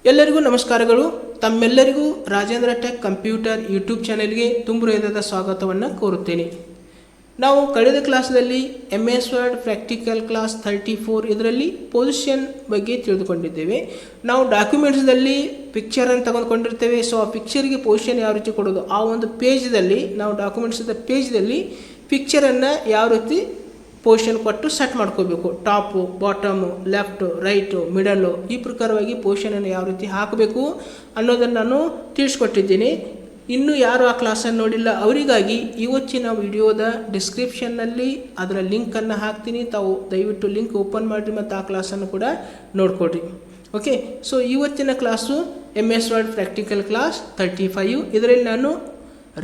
ಎಲ್ಲರಿಗೂ ನಮಸ್ಕಾರಗಳು. ತಮ್ಮೆಲ್ಲರಿಗೂ ರಾಜೇಂದ್ರ ಟೆಕ್ ಕಂಪ್ಯೂಟರ್ ಯೂಟ್ಯೂಬ್ ಚಾನೆಲ್ಗೆ ತುಂಬ ಹೃದಯದ ಸ್ವಾಗತವನ್ನು ಕೋರುತ್ತೇನೆ. ನಾವು ಕಳೆದ ಕ್ಲಾಸ್ನಲ್ಲಿ MS ವರ್ಡ್ ಪ್ರಾಕ್ಟಿಕಲ್ ಕ್ಲಾಸ್ 34 ಇದರಲ್ಲಿ ಪೊಸಿಷನ್ ಬಗ್ಗೆ ತಿಳಿದುಕೊಂಡಿದ್ದೇವೆ. ನಾವು ಡಾಕ್ಯುಮೆಂಟ್ಸ್ದಲ್ಲಿ ಪಿಕ್ಚರನ್ನು ತೆಗೆದುಕೊಂಡಿರ್ತೇವೆ. ಸೊ ಆ ಪಿಕ್ಚರ್ಗೆ ಪೊಸಿಷನ್ ಯಾವ ರೀತಿ ಕೊಡೋದು, ಆ ಒಂದು ಪೇಜ್ದಲ್ಲಿ ನಾವು ಡಾಕ್ಯುಮೆಂಟ್ಸ್ದ ಪೇಜ್ದಲ್ಲಿ ಪಿಕ್ಚರನ್ನು ಯಾವ ರೀತಿ ಪೊಸಿಷನ್ ಕೊಟ್ಟು ಸೆಟ್ ಮಾಡ್ಕೋಬೇಕು, top, bottom, left, right, middle, ಈ ಪ್ರಕಾರವಾಗಿ ಪೊಸಿಷನನ್ನು ಯಾವ ರೀತಿ ಹಾಕಬೇಕು ಅನ್ನೋದನ್ನು ನಾನು ತಿಳಿಸ್ಕೊಟ್ಟಿದ್ದೀನಿ. ಇನ್ನೂ ಯಾರು ಆ ಕ್ಲಾಸನ್ನು ನೋಡಿಲ್ಲ ಅವರಿಗಾಗಿ ಇವತ್ತಿನ ವಿಡಿಯೋದ ಡಿಸ್ಕ್ರಿಪ್ಷನ್ನಲ್ಲಿ ಅದರ ಲಿಂಕನ್ನು ಹಾಕ್ತೀನಿ. ತಾವು ದಯವಿಟ್ಟು ಲಿಂಕ್ ಓಪನ್ ಮಾಡಿರಿ ಮತ್ತು ಆ ಕ್ಲಾಸನ್ನು ಕೂಡ ನೋಡ್ಕೊಡ್ರಿ. ಓಕೆ, ಸೊ ಇವತ್ತಿನ class MS word practical class 35. ಇದರಲ್ಲಿ ನಾನು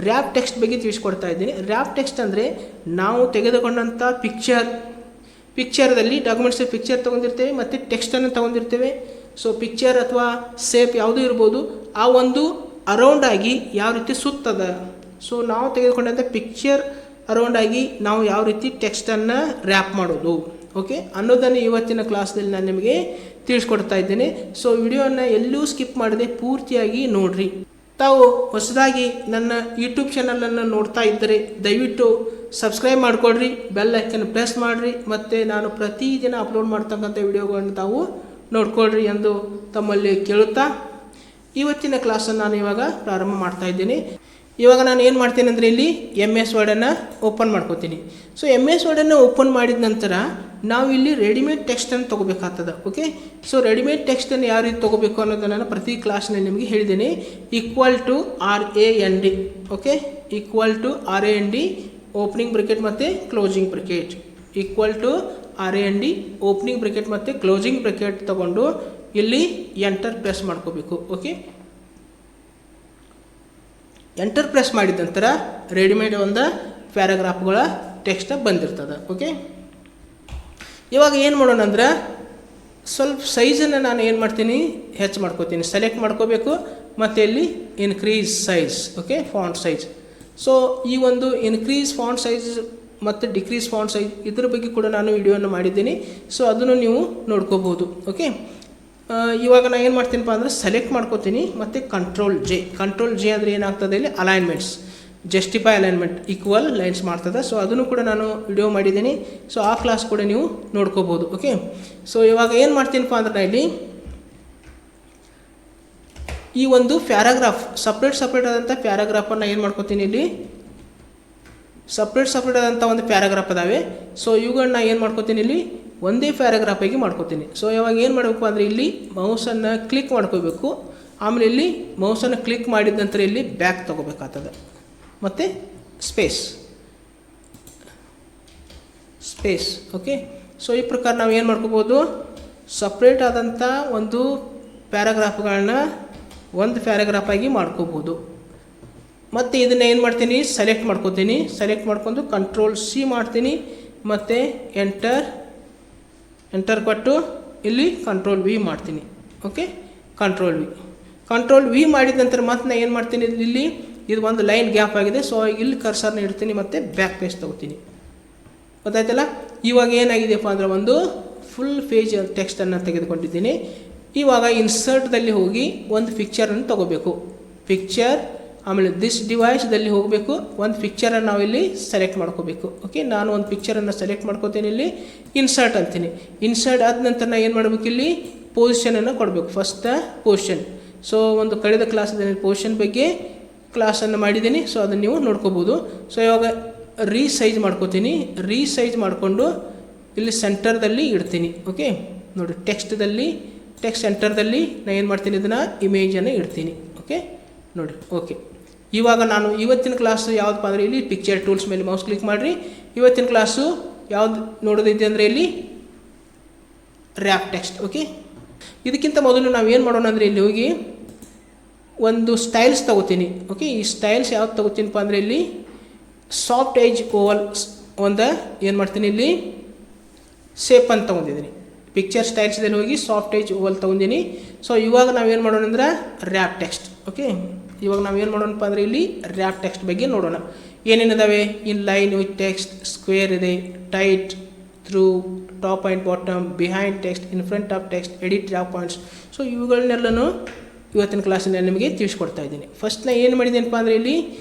ರ್ಯಾಪ್ ಟೆಕ್ಸ್ಟ್ ಬಗ್ಗೆ ತಿಳಿಸ್ಕೊಡ್ತಾ ಇದ್ದೀನಿ. ರ್ಯಾಪ್ ಟೆಕ್ಸ್ಟ್ ಅಂದರೆ ನಾವು ತೆಗೆದುಕೊಂಡಂಥ ಪಿಕ್ಚರ್ದಲ್ಲಿ ಡಾಕ್ಯುಮೆಂಟ್ಸ್ ಪಿಕ್ಚರ್ ತೊಗೊಂಡಿರ್ತೇವೆ ಮತ್ತು ಟೆಕ್ಸ್ಟನ್ನು ತೊಗೊಂಡಿರ್ತೇವೆ. ಸೊ ಪಿಕ್ಚರ್ ಅಥವಾ ಸೇಪ್ ಯಾವುದೂ ಇರ್ಬೋದು, ಆ ಒಂದು ಅರೌಂಡಾಗಿ ಯಾವ ರೀತಿ ಸುತ್ತದ, ಸೊ ನಾವು ತೆಗೆದುಕೊಂಡಂಥ ಪಿಕ್ಚರ್ ಅರೌಂಡಾಗಿ ನಾವು ಯಾವ ರೀತಿ ಟೆಕ್ಸ್ಟನ್ನು ರ್ಯಾಪ್ ಮಾಡೋದು, ಓಕೆ ಅನ್ನೋದನ್ನು ಇವತ್ತಿನ ಕ್ಲಾಸ್ದಲ್ಲಿ ನಾನು ನಿಮಗೆ ತಿಳಿಸ್ಕೊಡ್ತಾ ಇದ್ದೇನೆ. ಸೊ ವಿಡಿಯೋವನ್ನು ಎಲ್ಲೂ ಸ್ಕಿಪ್ ಮಾಡದೆ ಪೂರ್ತಿಯಾಗಿ ನೋಡಿರಿ. ತಾವು ಹೊಸದಾಗಿ ನನ್ನ ಯೂಟ್ಯೂಬ್ ಚಾನಲನ್ನು ನೋಡ್ತಾ ಇದ್ದರೆ ದಯವಿಟ್ಟು ಸಬ್ಸ್ಕ್ರೈಬ್ ಮಾಡಿಕೊಡ್ರಿ, ಬೆಲ್ ಐಕನ್ ಪ್ರೆಸ್ ಮಾಡಿರಿ ಮತ್ತು ನಾನು ಪ್ರತಿದಿನ ಅಪ್ಲೋಡ್ ಮಾಡ್ತಕ್ಕಂಥ ವಿಡಿಯೋಗಳನ್ನು ತಾವು ನೋಡ್ಕೊಳ್ರಿ ಎಂದು ತಮ್ಮಲ್ಲಿ ಕೇಳುತ್ತಾ ಇವತ್ತಿನ ಕ್ಲಾಸನ್ನು ನಾನು ಇವಾಗ ಪ್ರಾರಂಭ ಮಾಡ್ತಾ ಇದ್ದೀನಿ. ಇವಾಗ ನಾನು ಏನು ಮಾಡ್ತೀನಿ ಅಂದರೆ ಇಲ್ಲಿ MS ವರ್ಡನ್ನು ಓಪನ್ ಮಾಡ್ಕೋತೀನಿ. ಸೊ MS ವರ್ಡನ್ನು ಓಪನ್ ಮಾಡಿದ ನಂತರ ನಾವು ಇಲ್ಲಿ ರೆಡಿಮೇಡ್ ಟೆಕ್ಸ್ಟನ್ನು ತೊಗೋಬೇಕಾಗ್ತದೆ. ಓಕೆ, ಸೊ ರೆಡಿಮೇಡ್ ಟೆಕ್ಸ್ಟನ್ನು ಯಾವ ರೀತಿ ತೊಗೋಬೇಕು ಅನ್ನೋದನ್ನು ನಾನು ಪ್ರತಿ ಕ್ಲಾಸ್ನಲ್ಲಿ ನಿಮಗೆ ಹೇಳಿದ್ದೀನಿ. =RAND, okay, =RAND opening bracket ಮತ್ತು closing bracket, =RAND opening bracket ಮತ್ತು ಕ್ಲೋಸಿಂಗ್ ಬ್ರೆಕೆಟ್ ತೊಗೊಂಡು ಇಲ್ಲಿ ಎಂಟರ್ ಪ್ರೆಸ್ ಮಾಡ್ಕೋಬೇಕು. ಓಕೆ, ಎಂಟರ್ ಪ್ರೆಸ್ ಮಾಡಿದ ನಂತರ ರೆಡಿಮೇಡ್ ಒಂದು ಪ್ಯಾರಾಗ್ರಾಫ್ಗಳ ಟೆಕ್ಸ್ಟ್ ಬಂದಿರ್ತದೆ. ಓಕೆ, ಇವಾಗ ಏನು ಮಾಡೋಣ ಅಂದ್ರೆ ಸ್ವಲ್ಪ ಸೈಜನ್ನು ನಾನು ಏನು ಮಾಡ್ತೀನಿ, ಹೆಚ್ಚು ಮಾಡ್ಕೋತೀನಿ, ಸೆಲೆಕ್ಟ್ ಮಾಡ್ಕೋಬೇಕು ಮತ್ತು ಇಲ್ಲಿ increase size, okay, font size. So ಈ ಒಂದು ಇನ್ಕ್ರೀಸ್ ಫಾಂಟ್ ಸೈಜ್ ಮತ್ತು ಡಿಕ್ರೀಸ್ ಫಾಂಟ್ ಸೈಜ್ ಇದ್ರ ಬಗ್ಗೆ ಕೂಡ ನಾನು ವಿಡಿಯೋವನ್ನು ಮಾಡಿದ್ದೀನಿ. ಸೊ ಅದನ್ನು ನೀವು ನೋಡ್ಕೋಬೋದು. ಓಕೆ, ಇವಾಗ ನಾನು ಏನು ಮಾಡ್ತೀನಪ್ಪ ಅಂದರೆ ಸೆಲೆಕ್ಟ್ ಮಾಡ್ಕೋತೀನಿ ಮತ್ತು ಕಂಟ್ರೋಲ್ J ಅಂದರೆ ಏನಾಗ್ತದೆ, ಇಲ್ಲಿ alignments, justify alignment, equal lines ಮಾಡ್ತದೆ. ಸೊ ಅದನ್ನು ಕೂಡ ನಾನು ವಿಡಿಯೋ ಮಾಡಿದ್ದೀನಿ. ಸೊ ಆ ಕ್ಲಾಸ್ ಕೂಡ ನೀವು ನೋಡ್ಕೋಬೋದು. ಓಕೆ, ಸೊ ಇವಾಗ ಏನು ಮಾಡ್ತೀನಪ್ಪ ಅಂದ್ರೆ ನಾನು ಇಲ್ಲಿ ಈ ಒಂದು ಪ್ಯಾರಾಗ್ರಾಫ್ ಸಪ್ರೇಟ್ ಆದಂಥ ಪ್ಯಾರಾಗ್ರಾಫನ್ನು ಏನು ಮಾಡ್ಕೋತೀನಿ, ಇಲ್ಲಿ ಸಪ್ರೇಟ್ ಆದಂಥ ಒಂದು ಪ್ಯಾರಾಗ್ರಾಫ್ ಅದಾವೆ. ಸೊ ಇವುಗಳನ್ನ ಏನು ಮಾಡ್ಕೋತೀನಿ, ಇಲ್ಲಿ ಒಂದೇ ಪ್ಯಾರಾಗ್ರಾಫಾಗಿ ಮಾಡ್ಕೋತೀನಿ. ಸೊ ಇವಾಗ ಏನು ಮಾಡಬೇಕು ಅಂದರೆ ಇಲ್ಲಿ ಮೌಸನ್ನು ಕ್ಲಿಕ್ ಮಾಡ್ಕೋಬೇಕು. ಆಮೇಲೆ ಇಲ್ಲಿ ಮೌಸನ್ನು ಕ್ಲಿಕ್ ಮಾಡಿದ ನಂತರ ಇಲ್ಲಿ ಬ್ಯಾಕ್ ತೊಗೋಬೇಕಾಗ್ತದೆ ಮತ್ತು ಸ್ಪೇಸ್. ಓಕೆ, ಸೊ ಈ ಪ್ರಕಾರ ನಾವು ಏನು ಮಾಡ್ಕೋಬೋದು, ಸಪ್ರೇಟ್ ಆದಂಥ ಒಂದು ಪ್ಯಾರಾಗ್ರಾಫ್ಗಳನ್ನ ಒಂದು ಪ್ಯಾರಾಗ್ರಾಫಾಗಿ ಮಾಡ್ಕೋಬೋದು. ಮತ್ತು ಇದನ್ನು ಏನು ಮಾಡ್ತೀನಿ, ಸೆಲೆಕ್ಟ್ ಮಾಡ್ಕೋತೀನಿ. ಸೆಲೆಕ್ಟ್ ಮಾಡ್ಕೊಂಡು ಕಂಟ್ರೋಲ್-C ಮಾಡ್ತೀನಿ ಮತ್ತು ಎಂಟರ್ ಕೊಟ್ಟು ಇಲ್ಲಿ ಕಂಟ್ರೋಲ್-V ಮಾಡ್ತೀನಿ. ಓಕೆ, ಕಂಟ್ರೋಲ್-V ಮಾಡಿದ ನಂತರ ಮತ್ತೆ ನಾನು ಏನು ಮಾಡ್ತೀನಿ, ಇಲ್ಲಿ ಇದು ಒಂದು ಲೈನ್ ಗ್ಯಾಪ್ ಆಗಿದೆ. ಸೊ ಇಲ್ಲಿ ಕರ್ಸರ್ನ ಇಡ್ತೀನಿ ಮತ್ತು ಬ್ಯಾಕ್ ಪೇಜ್ ತೊಗೋತೀನಿ. ಗೊತ್ತಾಯ್ತಲ್ಲ, ಇವಾಗ ಏನಾಗಿದೆಯಪ್ಪ ಅಂದರೆ ಒಂದು ಫುಲ್ ಪೇಜ್ ಟೆಕ್ಸ್ಟನ್ನು ತೆಗೆದುಕೊಂಡಿದ್ದೀನಿ. ಇವಾಗ ಇನ್ಸರ್ಟ್ದಲ್ಲಿ ಹೋಗಿ ಒಂದು ಪಿಕ್ಚರನ್ನು ತೊಗೋಬೇಕು. ಪಿಕ್ಚರ್, ಆಮೇಲೆ ದಿಸ್ ಡಿವೈಸ್ದಲ್ಲಿ ಹೋಗಬೇಕು. ಒಂದು ಪಿಕ್ಚರನ್ನು ನಾವು ಇಲ್ಲಿ ಸೆಲೆಕ್ಟ್ ಮಾಡ್ಕೋಬೇಕು. ಓಕೆ, ನಾನು ಒಂದು ಪಿಕ್ಚರನ್ನು ಸೆಲೆಕ್ಟ್ ಮಾಡ್ಕೋತೀನಿ, ಇಲ್ಲಿ ಇನ್ಸರ್ಟ್ ಅಂತೀನಿ. ಇನ್ಸರ್ಟ್ ಆದ ನಂತರ ನಾನು ಏನು ಮಾಡಬೇಕು, ಇಲ್ಲಿ ಪೊಸಿಷನನ್ನು ಕೊಡಬೇಕು, ಫಸ್ಟ್ ಪೊಸಿಷನ್. ಸೊ ಒಂದು ಕಳೆದ ಕ್ಲಾಸಲ್ಲಿ ಪೊಸಿಷನ್ ಬಗ್ಗೆ ಕ್ಲಾಸನ್ನು ಮಾಡಿದ್ದೀನಿ. ಸೊ ಅದನ್ನು ನೀವು ನೋಡ್ಕೋಬೋದು. ಸೊ ಇವಾಗ ರೀಸೈಜ್ ಮಾಡ್ಕೋತೀನಿ. ರೀಸೈಜ್ ಮಾಡಿಕೊಂಡು ಇಲ್ಲಿ ಸೆಂಟರ್ದಲ್ಲಿ ಇಡ್ತೀನಿ. ಓಕೆ, ನೋಡಿ ಟೆಕ್ಸ್ಟ್ ಸೆಂಟರ್ದಲ್ಲಿ ನಾನು ಏನು ಮಾಡ್ತೀನಿ, ಇದನ್ನು ಇಮೇಜನ್ನು ಇಡ್ತೀನಿ. ಓಕೆ, ನೋಡಿ. ಓಕೆ, ಇವಾಗ ನಾನು ಇವತ್ತಿನ ಕ್ಲಾಸು ಯಾವುದಪ್ಪ ಅಂದರೆ ಇಲ್ಲಿ ಪಿಕ್ಚರ್ ಟೂಲ್ಸ್ ಮೇಲೆ ಮೌಸ್ ಕ್ಲಿಕ್ ಮಾಡಿರಿ. ಇವತ್ತಿನ ಕ್ಲಾಸು ಯಾವ್ದು ನೋಡೋದಿದೆ ಅಂದರೆ ಇಲ್ಲಿ ರ್ಯಾಪ್ ಟೆಕ್ಸ್ಟ್. ಓಕೆ, ಇದಕ್ಕಿಂತ ಮೊದಲು ನಾವು ಏನು ಮಾಡೋಣ ಅಂದರೆ ಇಲ್ಲಿ ಹೋಗಿ ಒಂದು ಸ್ಟೈಲ್ಸ್ ತೊಗೋತೀನಿ. ಓಕೆ, ಈ ಸ್ಟೈಲ್ಸ್ ಯಾವ್ದು ತೊಗೋತೀನಪ್ಪ ಅಂದರೆ ಇಲ್ಲಿ ಸಾಫ್ಟ್ ಏಜ್ ಓವಲ್ ಒಂದು ಏನು ಮಾಡ್ತೀನಿ, ಇಲ್ಲಿ ಶೇಪ್ ಅಂತ ತೊಗೊಂಡಿದ್ದೀನಿ. ಪಿಕ್ಚರ್ ಸ್ಟೈಲ್ಸ್ದಲ್ಲಿ ಹೋಗಿ ಸಾಫ್ಟ್ ಏಜ್ ಓವಲ್ ತೊಗೊಂಡಿನಿ. ಸೊ ಇವಾಗ ನಾವೇನು ಮಾಡೋಣ ಅಂದ್ರೆ ರ್ಯಾಪ್ ಟೆಕ್ಸ್ಟ್. ಓಕೆ, ಇವಾಗ ನಾವೇನು ಮಾಡೋಣಪ್ಪ ಅಂದರೆ ಇಲ್ಲಿ ರ್ಯಾಪ್ ಟೆಕ್ಸ್ಟ್ ಬಗ್ಗೆ ನೋಡೋಣ. ಏನೇನಿದಾವೆ, in line with text, square ಇದೆ, tight, through top and bottom, behind text, in front of text, edit wrap points. So ಇವುಗಳನ್ನೆಲ್ಲನೂ ಇವತ್ತಿನ ಕ್ಲಾಸಿನಲ್ಲಿ ನಿಮಗೆ ತಿಳಿಸ್ಕೊಡ್ತಾ ಇದ್ದೀನಿ. ಫಸ್ಟ್ ನಾನು ಏನು ಮಾಡಿದ್ದೀನಪ್ಪ ಅಂದರೆ ಇಲ್ಲಿ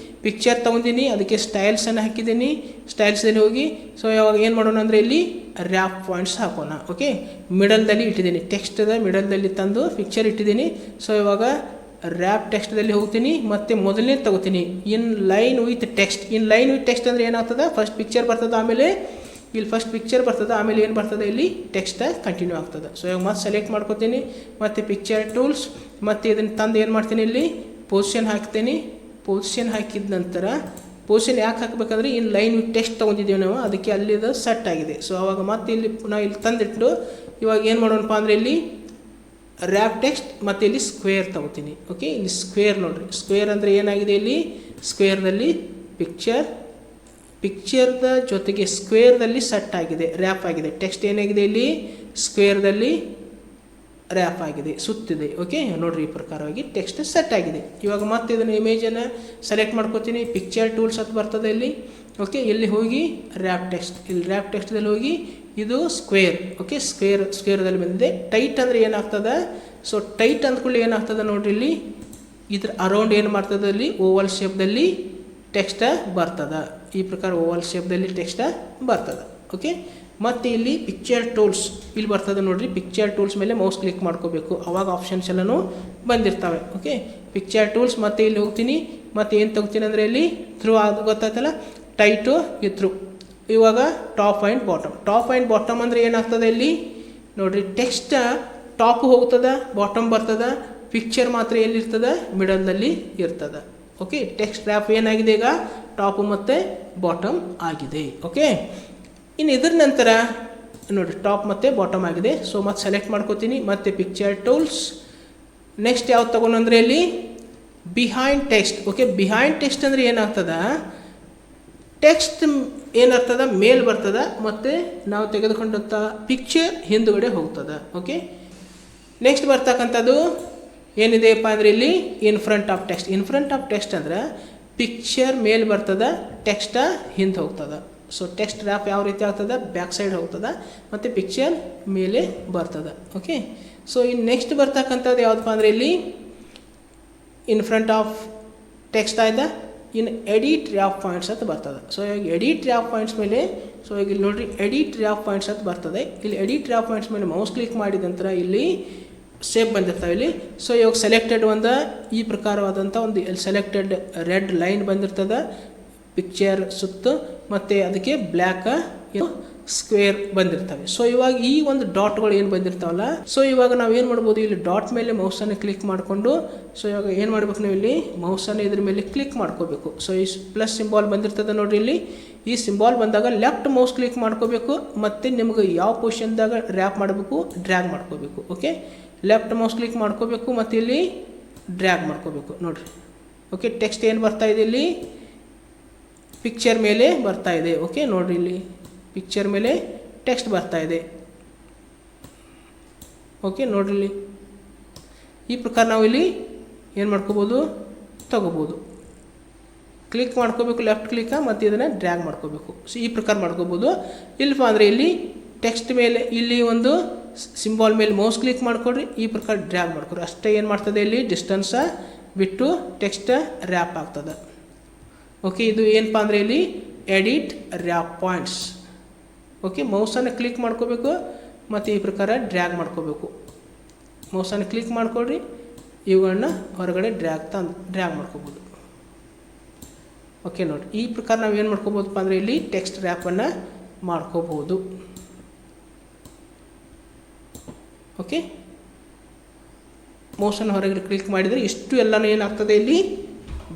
ಪಿಕ್ಚರ್ ತೊಗೊಂಡಿನಿ, ಅದಕ್ಕೆ ಸ್ಟೈಲ್ಸನ್ನು ಹಾಕಿದ್ದೀನಿ. ಸ್ಟೈಲ್ಸಲ್ಲಿ ಹೋಗಿ ಸೊ ಇವಾಗ ಏನು ಮಾಡೋಣ ಅಂದರೆ ಇಲ್ಲಿ ರ್ಯಾಪ್ ಪಾಯಿಂಟ್ಸ್ ಹಾಕೋಣ. ಓಕೆ, ಮಿಡಲ್ದಲ್ಲಿ ಇಟ್ಟಿದ್ದೀನಿ, ಟೆಕ್ಸ್ಟದ ಮಿಡಲ್ದಲ್ಲಿ ತಂದು ಪಿಕ್ಚರ್ ಇಟ್ಟಿದ್ದೀನಿ. ಸೊ ಇವಾಗ ರ್ಯಾಪ್ ಟೆಕ್ಸ್ಟ್ದಲ್ಲಿ ಹೋಗ್ತೀನಿ ಮತ್ತು ಮೊದಲನೇ ತಗೋತೀನಿ ಇನ್ line with text. In line with text ಅಂದರೆ ಏನಾಗ್ತದೆ, ಫಸ್ಟ್ ಪಿಕ್ಚರ್ ಬರ್ತದೆ, ಆಮೇಲೆ ಇಲ್ಲಿ ಫಸ್ಟ್ ಪಿಕ್ಚರ್ ಬರ್ತದೆ, ಆಮೇಲೆ ಏನು ಬರ್ತದೆ ಇಲ್ಲಿ ಟೆಕ್ಸ್ಟ್ ಕಂಟಿನ್ಯೂ ಆಗ್ತದೆ. ಸೊ ಇವಾಗ ಮತ್ತೆ ಸೆಲೆಕ್ಟ್ ಮಾಡ್ಕೋತೀನಿ ಮತ್ತು ಪಿಕ್ಚರ್ ಟೂಲ್ಸ್ ಮತ್ತು ಇದನ್ನು ತಂದು ಏನು ಮಾಡ್ತೀನಿ ಇಲ್ಲಿ ಪೊಸಿಷನ್ ಹಾಕ್ತೀನಿ. ಪೊಸಿಷನ್ ಹಾಕಿದ ನಂತರ ಪೊಸಿಷನ್ ಯಾಕೆ ಹಾಕಬೇಕಂದ್ರೆ ಇನ್ ಲೈನ್ ವಿತ್ ಟೆಕ್ಸ್ಟ್ ತೊಗೊಂಡಿದ್ದೀವಿ ನಾವು, ಅದಕ್ಕೆ ಅಲ್ಲಿದು ಸೆಟ್ ಆಗಿದೆ. ಸೊ ಅವಾಗ ಮತ್ತೆ ಇಲ್ಲಿ ನಾವು ಇಲ್ಲಿ ತಂದಿಟ್ಟು ಇವಾಗ ಏನು ಮಾಡೋಣಪ್ಪ ಅಂದರೆ ಇಲ್ಲಿ ರ್ಯಾಪ್ ಟೆಕ್ಸ್ಟ್ ಮತ್ತು ಇಲ್ಲಿ ಸ್ಕ್ವೇರ್ ತೊಗೋತೀನಿ. ಓಕೆ, ಇಲ್ಲಿ ಸ್ಕ್ವೇರ್ ನೋಡಿರಿ, ಸ್ಕ್ವೇರ್ ಅಂದರೆ ಏನಾಗಿದೆ ಇಲ್ಲಿ ಸ್ಕ್ವೇರ್ದಲ್ಲಿ ಪಿಕ್ಚರ್ದ ಜೊತೆಗೆ ಸ್ಕ್ವೇರ್ದಲ್ಲಿ ಸೆಟ್ ಆಗಿದೆ, ರ್ಯಾಪ್ ಆಗಿದೆ. ಟೆಕ್ಸ್ಟ್ ಏನಾಗಿದೆ ಇಲ್ಲಿ ಸ್ಕ್ವೇರ್ದಲ್ಲಿ ರ್ಯಾಪ್ ಆಗಿದೆ, ಸುತ್ತಿದೆ. ಓಕೆ ನೋಡಿರಿ, ಈ ಪ್ರಕಾರವಾಗಿ ಟೆಕ್ಸ್ಟ್ ಸೆಟ್ ಆಗಿದೆ. ಇವಾಗ ಮತ್ತೆ ಇದನ್ನು ಇಮೇಜನ್ನು ಸೆಲೆಕ್ಟ್ ಮಾಡ್ಕೋತೀನಿ, ಪಿಕ್ಚರ್ ಟೂಲ್ಸ್ ಅಂತ ಬರ್ತದೆ ಇಲ್ಲಿ. ಓಕೆ, ಇಲ್ಲಿ ಹೋಗಿ ರ್ಯಾಪ್ ಟೆಕ್ಸ್ಟ್, ಇಲ್ಲಿ ರ್ಯಾಪ್ ಟೆಕ್ಸ್ಟಲ್ಲಿ ಹೋಗಿ ಇದು ಸ್ಕ್ವೇರ್. ಓಕೆ, ಸ್ಕ್ವೇರ್ದಲ್ಲಿ ಬಂದಿದೆ. ಟೈಟ್ ಅಂದರೆ ಏನಾಗ್ತದೆ, ಸೊ ಟೈಟ್ ಅಂದ್ಕೊಳ್ಳಿ ಏನಾಗ್ತದೆ ನೋಡಿರಿ, ಇಲ್ಲಿ ಇದ್ರ ಅರೌಂಡ್ ಏನು ಮಾಡ್ತದೆ ಇಲ್ಲಿ ಓವಲ್ ಶೇಪ್ದಲ್ಲಿ ಟೆಕ್ಸ್ಟ್ ಬರ್ತದೆ. ಈ ಪ್ರಕಾರ ಓವಲ್ ಶೇಪ್ದಲ್ಲಿ ಟೆಕ್ಸ್ಟ್ ಬರ್ತದೆ. ಓಕೆ, ಮತ್ತು ಇಲ್ಲಿ ಪಿಕ್ಚರ್ ಟೂಲ್ಸ್ ಇಲ್ಲಿ ಬರ್ತದೆ ನೋಡಿರಿ, ಪಿಕ್ಚರ್ ಟೂಲ್ಸ್ ಮೇಲೆ ಮೌಸ್ ಕ್ಲಿಕ್ ಮಾಡ್ಕೋಬೇಕು, ಅವಾಗ ಆಪ್ಷನ್ಸ್ ಎಲ್ಲನೂ ಬಂದಿರ್ತವೆ. ಓಕೆ, ಪಿಕ್ಚರ್ ಟೂಲ್ಸ್ ಮತ್ತು ಇಲ್ಲಿ ಹೋಗ್ತೀನಿ, ಮತ್ತು ಏನು ತೊಗ್ತೀನಿ ಅಂದರೆ ಇಲ್ಲಿ ಥ್ರೂ ಅದು ಗೊತ್ತಾಯ್ತಲ್ಲ, ಟೈಟು ಈ ಥ್ರೂ. ಇವಾಗ top and bottom. Top and bottom ಅಂದರೆ ಏನಾಗ್ತದೆ ಇಲ್ಲಿ ನೋಡಿರಿ, ಟೆಕ್ಸ್ಟ್ ಟಾಪು ಹೋಗ್ತದೆ, ಬಾಟಮ್ ಬರ್ತದೆ, ಪಿಕ್ಚರ್ ಮಾತ್ರ ಎಲ್ಲಿರ್ತದೆ ಮಿಡಲ್ನಲ್ಲಿ ಇರ್ತದೆ. ಓಕೆ, ಟೆಕ್ಸ್ಟ್ ರ್ಯಾಪ್ ಏನಾಗಿದೆ ಈಗ ಟಾಪು ಮತ್ತು ಬಾಟಮ್ ಆಗಿದೆ. ಓಕೆ, ಇನ್ನು ಇದ್ರ ನಂತರ ನೋಡಿ ಟಾಪ್ ಮತ್ತು ಬಾಟಮ್ ಆಗಿದೆ. ಸೊ ಮತ್ತೆ ಸೆಲೆಕ್ಟ್ ಮಾಡ್ಕೋತೀನಿ ಮತ್ತು ಪಿಕ್ಚರ್ ಟೂಲ್ಸ್. ನೆಕ್ಸ್ಟ್ ಯಾವ್ದು ತೊಗೊಂಡ್ರೆ ಇಲ್ಲಿ behind text. Okay, behind text ಅಂದರೆ ಏನಾಗ್ತದೆ, ಟೆಕ್ಸ್ಟ್ ಏನಾಗ್ತದೆ ಮೇಲ್ ಬರ್ತದೆ ಮತ್ತು ನಾವು ತೆಗೆದುಕೊಂಡಂಥ ಪಿಕ್ಚರ್ ಹಿಂದುಗಡೆ ಹೋಗ್ತದೆ. ಓಕೆ, ನೆಕ್ಸ್ಟ್ ಬರ್ತಕ್ಕಂಥದ್ದು ಏನಿದೆಯಪ್ಪ ಅಂದರೆ ಇಲ್ಲಿ ಇನ್ front of text. In front of text ಅಂದರೆ ಪಿಕ್ಚರ್ ಮೇಲೆ ಬರ್ತದೆ, ಟೆಕ್ಸ್ಟ ಹಿಂದೆ ಹೋಗ್ತದೆ. ಸೊ ಟೆಕ್ಸ್ಟ್ ರ್ಯಾಪ್ ಯಾವ ರೀತಿ ಆಗ್ತದೆ, ಬ್ಯಾಕ್ ಸೈಡ್ ಹೋಗ್ತದೆ ಮತ್ತು ಪಿಕ್ಚರ್ ಮೇಲೆ ಬರ್ತದೆ. ಓಕೆ, ಸೊ ಇನ್ನು ನೆಕ್ಸ್ಟ್ ಬರ್ತಕ್ಕಂಥದ್ದು ಯಾವುದಪ್ಪ ಅಂದರೆ ಇಲ್ಲಿ ಇನ್ ಫ್ರಂಟ್ ಆಫ್ ಟೆಕ್ಸ್ಟ್ ಆಯ್ತಾ, ಇನ್ನು ಎಡಿಟ್ ರ್ಯಾಪ್ ಪಾಯಿಂಟ್ಸ್ ಅಂತ ಬರ್ತದೆ. ಸೊ ಇವಾಗ ಎಡಿಟ್ ರ್ಯಾಪ್ ಪಾಯಿಂಟ್ಸ್ ಮೇಲೆ, ಸೊ ಈಗ ಇಲ್ಲಿ ನೋಡಿರಿ ಎಡಿಟ್ ರ್ಯಾಪ್ ಪಾಯಿಂಟ್ಸ್ ಅಂತ ಬರ್ತದೆ. ಇಲ್ಲಿ ಎಡಿಟ್ ರ್ಯಾಪ್ ಪಾಯಿಂಟ್ಸ್ ಮೇಲೆ ಮೌಸ್ ಕ್ಲಿಕ್ ಮಾಡಿದ ನಂತರ ಇಲ್ಲಿ ಶೇಪ್ ಬಂದಿರ್ತಾವೆ ಇಲ್ಲಿ. ಸೊ ಇವಾಗ ಸೆಲೆಕ್ಟೆಡ್ ಒಂದು ಈ ಪ್ರಕಾರವಾದಂಥ ಒಂದು ಸೆಲೆಕ್ಟೆಡ್ ರೆಡ್ ಲೈನ್ ಬಂದಿರ್ತದೆ ಪಿಕ್ಚರ್ ಸುತ್ತು, ಮತ್ತು ಅದಕ್ಕೆ ಬ್ಲ್ಯಾಕ್ ಸ್ಕ್ವೇರ್ ಬಂದಿರ್ತವೆ. ಸೊ ಇವಾಗ ಈ ಒಂದು ಡಾಟ್ಗಳು ಏನು ಬಂದಿರ್ತಾವಲ್ಲ, ಸೊ ಇವಾಗ ನಾವು ಏನು ಮಾಡ್ಬೋದು, ಇಲ್ಲಿ ಡಾಟ್ ಮೇಲೆ ಮೌಸನ್ನು ಕ್ಲಿಕ್ ಮಾಡಿಕೊಂಡು, ಸೊ ಇವಾಗ ಏನು ಮಾಡ್ಬೇಕು, ನಾವು ಇಲ್ಲಿ ಮೌಸನ್ನು ಇದ್ರ ಮೇಲೆ ಕ್ಲಿಕ್ ಮಾಡ್ಕೋಬೇಕು. ಸೊ ಈ ಪ್ಲಸ್ ಸಿಂಬಾಲ್ ಬಂದಿರ್ತದೆ ನೋಡಿರಿ, ಇಲ್ಲಿ ಈ ಸಿಂಬಾಲ್ ಬಂದಾಗ ಲೆಫ್ಟ್ ಮೌಸ್ ಕ್ಲಿಕ್ ಮಾಡ್ಕೋಬೇಕು ಮತ್ತು ನಿಮ್ಗೆ ಯಾವ ಪೊಸಿಷನ್ದಾಗ ರ್ಯಾಪ್ ಮಾಡಬೇಕು ಡ್ರ್ಯಾಗ್ ಮಾಡ್ಕೋಬೇಕು. ಓಕೆ, ಲೆಫ್ಟ್ ಮೌಸ್ ಕ್ಲಿಕ್ ಮಾಡ್ಕೋಬೇಕು ಮತ್ತು ಇಲ್ಲಿ ಡ್ರ್ಯಾಗ್ ಮಾಡ್ಕೋಬೇಕು ನೋಡಿರಿ. ಓಕೆ, ಟೆಕ್ಸ್ಟ್ ಏನು ಬರ್ತಾ ಇದೆ ಇಲ್ಲಿ ಪಿಕ್ಚರ್ ಮೇಲೆ ಬರ್ತಾ ಇದೆ. ಓಕೆ ನೋಡಿರಿ, ಇಲ್ಲಿ ಪಿಕ್ಚರ್ ಮೇಲೆ ಟೆಕ್ಸ್ಟ್ ಬರ್ತಾ ಇದೆ. ಓಕೆ ನೋಡಿರಿ, ಇಲ್ಲಿ ಈ ಪ್ರಕಾರ ನಾವು ಇಲ್ಲಿ ಏನು ಮಾಡ್ಕೋಬೋದು, ತಗೋಬೋದು. ಕ್ಲಿಕ್ ಮಾಡ್ಕೋಬೇಕು ಲೆಫ್ಟ್ ಕ್ಲಿಕ್ಕ ಮತ್ತು ಇದನ್ನು ಡ್ರ್ಯಾಗ್ ಮಾಡ್ಕೋಬೇಕು. ಸೊ ಈ ಪ್ರಕಾರ ಮಾಡ್ಕೋಬೋದು. ಇಲ್ಲಪ್ಪ ಅಂದರೆ ಇಲ್ಲಿ ಟೆಕ್ಸ್ಟ್ ಮೇಲೆ ಇಲ್ಲಿ ಒಂದು ಸಿಂಬಾಲ್ ಮೇಲೆ ಮೌಸ್ ಕ್ಲಿಕ್ ಮಾಡ್ಕೊಡ್ರಿ, ಈ ಪ್ರಕಾರ ಡ್ರ್ಯಾಗ್ ಮಾಡ್ಕೊಡ್ರಿ. ಅಷ್ಟೇ ಏನು ಮಾಡ್ತದೆ ಇಲ್ಲಿ ಡಿಸ್ಟೆನ್ಸ ಬಿಟ್ಟು ಟೆಕ್ಸ್ಟ್ ರ್ಯಾಪ್ ಆಗ್ತದೆ. ಓಕೆ, ಇದು ಏನಪ್ಪ ಅಂದರೆ ಇಲ್ಲಿ ಎಡಿಟ್ ರ್ಯಾಪ್ ಪಾಯಿಂಟ್ಸ್. ಓಕೆ, ಮೌಸನ್ನು ಕ್ಲಿಕ್ ಮಾಡ್ಕೋಬೇಕು ಮತ್ತು ಈ ಪ್ರಕಾರ ಡ್ರ್ಯಾಗ್ ಮಾಡ್ಕೋಬೇಕು. ಮೌಸನ್ನು ಕ್ಲಿಕ್ ಮಾಡ್ಕೊಡ್ರಿ, ಇವುಗಳನ್ನ ಹೊರಗಡೆ ಡ್ರ್ಯಾಗ್ ಮಾಡ್ಕೋಬೋದು. ಓಕೆ ನೋಡಿ, ಈ ಪ್ರಕಾರ ನಾವು ಏನು ಮಾಡ್ಕೋಬೋದಪ್ಪ ಅಂದರೆ ಇಲ್ಲಿ ಟೆಕ್ಸ್ಟ್ ರ್ಯಾಪನ್ನು ಮಾಡ್ಕೋಬೋದು. ಓಕೆ, ಮೌಸನ್ನು ಹೊರಗಡೆ ಕ್ಲಿಕ್ ಮಾಡಿದರೆ ಇಷ್ಟು ಎಲ್ಲನೂ ಏನಾಗ್ತದೆ ಇಲ್ಲಿ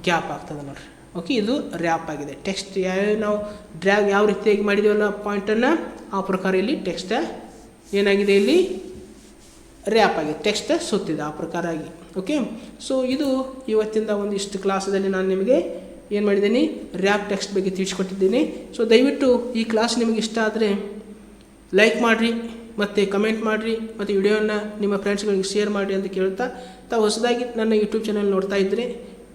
ಗ್ಯಾಪ್ ಆಗ್ತದೆ ನೋಡಿರಿ. ಓಕೆ, ಇದು ರ್ಯಾಪ್ ಆಗಿದೆ. ಟೆಕ್ಸ್ಟ್ ನಾವು ಡ್ರ್ಯಾಗ್ ಯಾವ ರೀತಿಯಾಗಿ ಮಾಡಿದ್ದೀವಲ್ಲ ಪಾಯಿಂಟನ್ನು, ಆ ಪ್ರಕಾರ ಇಲ್ಲಿ ಟೆಕ್ಸ್ಟ್ ಏನಾಗಿದೆ ಇಲ್ಲಿ ರ್ಯಾಪ್ ಆಗಿದೆ, ಟೆಕ್ಸ್ಟ್ ಸುತ್ತಿದೆ ಆ ಪ್ರಕಾರ ಆಗಿ. ಓಕೆ, ಸೊ ಇದು ಇವತ್ತಿಂದ ಒಂದಿಷ್ಟು ಕ್ಲಾಸಲ್ಲಿ ನಾನು ನಿಮಗೆ ಏನು ಮಾಡಿದ್ದೀನಿ, ರ್ಯಾಪ್ ಟೆಕ್ಸ್ಟ್ ಬಗ್ಗೆ ತಿಳಿಸ್ಕೊಟ್ಟಿದ್ದೀನಿ. ಸೊ ದಯವಿಟ್ಟು ಈ ಕ್ಲಾಸ್ ನಿಮಗೆ ಇಷ್ಟ ಆದರೆ ಲೈಕ್ ಮಾಡಿರಿ ಮತ್ತು ಕಮೆಂಟ್ ಮಾಡಿರಿ ಮತ್ತು ವಿಡಿಯೋನ ನಿಮ್ಮ ಫ್ರೆಂಡ್ಸ್ಗಳಿಗೆ ಶೇರ್ ಮಾಡಿರಿ ಅಂತ ಕೇಳ್ತಾ, ತಾವು ಹೊಸದಾಗಿ ನನ್ನ ಯೂಟ್ಯೂಬ್ ಚಾನಲ್ ನೋಡ್ತಾ ಇದ್ದರೆ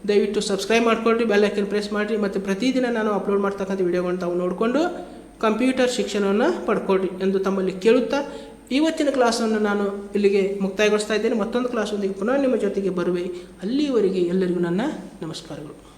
ದಯವಿಟ್ಟು ಸಬ್ಸ್ಕ್ರೈಬ್ ಮಾಡ್ಕೊಳ್ರಿ, ಬೆಲ್ ಐಕನ್ ಪ್ರೆಸ್ ಮಾಡಿರಿ ಮತ್ತು ಪ್ರತಿದಿನ ನಾನು ಅಪ್ಲೋಡ್ ಮಾಡ್ತಕ್ಕಂಥ ವಿಡಿಯೋಗಳನ್ನ ತಾವು ನೋಡಿಕೊಂಡು ಕಂಪ್ಯೂಟರ್ ಶಿಕ್ಷಣವನ್ನು ಪಡ್ಕೊಳ್ರಿ ಎಂದು ತಮ್ಮಲ್ಲಿ ಕೇಳುತ್ತಾ ಇವತ್ತಿನ ಕ್ಲಾಸನ್ನು ನಾನು ಇಲ್ಲಿಗೆ ಮುಕ್ತಾಯಗೊಳಿಸ್ತಾ ಇದ್ದೇನೆ. ಮತ್ತೊಂದು ಕ್ಲಾಸೊಂದಿಗೆ ಪುನಃ ನಿಮ್ಮ ಜೊತೆಗೆ ಬರುವೆ. ಅಲ್ಲಿಯವರೆಗೆ ಎಲ್ಲರಿಗೂ ನನ್ನ ನಮಸ್ಕಾರಗಳು.